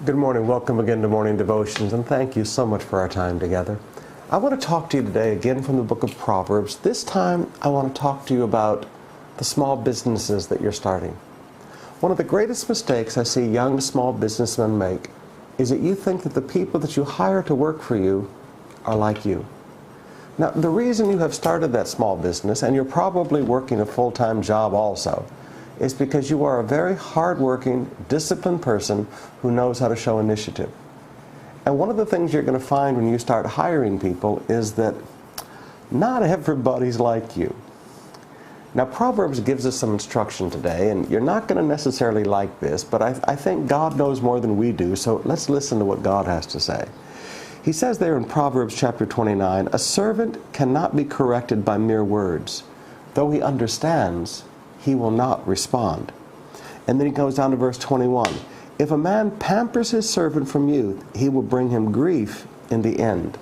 Good morning. Welcome again to Morning Devotions, and thank you so much for our time together. I want to talk to you today again from the book of Proverbs. This time, I want to talk to you about the small businesses that you're starting. One of the greatest mistakes I see young small businessmen make is that you think that the people that you hire to work for you are like you. Now, the reason you have started that small business, and you're probably working a full-time job also, is because you are a very hard-working, disciplined person who knows how to show initiative. And one of the things you're going to find when you start hiring people is that not everybody's like you. Now, Proverbs gives us some instruction today, and you're not going to necessarily like this, but I think God knows more than we do, so let's listen to what God has to say. He says there in Proverbs chapter 29, "A servant cannot be corrected by mere words. Though he understands, he will not respond." And then he goes down to verse 21. "If a man pampers his servant from youth, he will bring him grief in the end."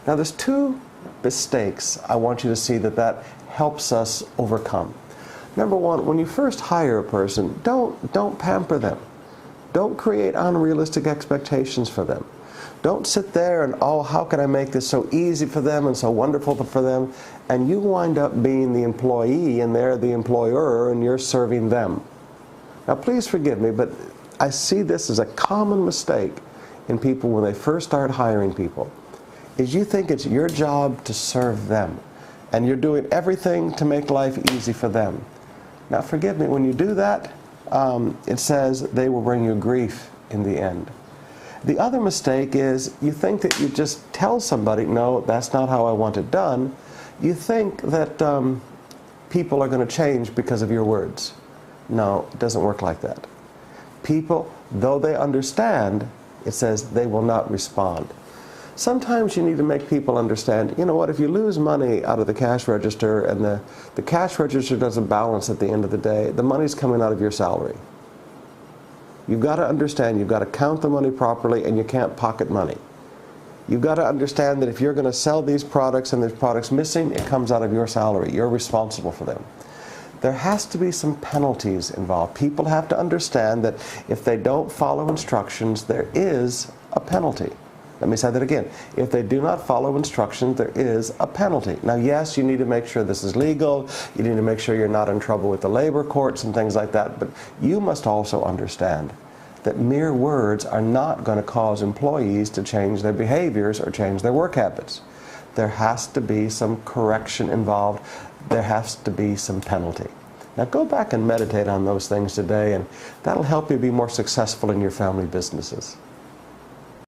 Now there's two mistakes I want you to see that helps us overcome. Number one, when you first hire a person, don't pamper them. Don't create unrealistic expectations for them. Don't sit there and, oh, how can I make this so easy for them and so wonderful for them? And you wind up being the employee and they're the employer and you're serving them. Now, please forgive me, but I see this as a common mistake in people when they first start hiring people, is you think it's your job to serve them. And you're doing everything to make life easy for them. Now, forgive me, when you do that, it says they will bring you grief in the end. The other mistake is you think that you just tell somebody, no, that's not how I want it done. You think that people are going to change because of your words. No, it doesn't work like that. People, though they understand, it says they will not respond. Sometimes you need to make people understand, you know what, if you lose money out of the cash register and the cash register doesn't balance at the end of the day, the money's coming out of your salary. You've got to understand, you've got to count the money properly, and you can't pocket money. You've got to understand that if you're going to sell these products and there's products missing, it comes out of your salary. You're responsible for them. There has to be some penalties involved. People have to understand that if they don't follow instructions, there is a penalty. Let me say that again. If they do not follow instructions, there is a penalty. Now, yes, you need to make sure this is legal. You need to make sure you're not in trouble with the labor courts and things like that. But you must also understand that mere words are not going to cause employees to change their behaviors or change their work habits. There has to be some correction involved. There has to be some penalty. Now, go back and meditate on those things today, and that'll help you be more successful in your family businesses.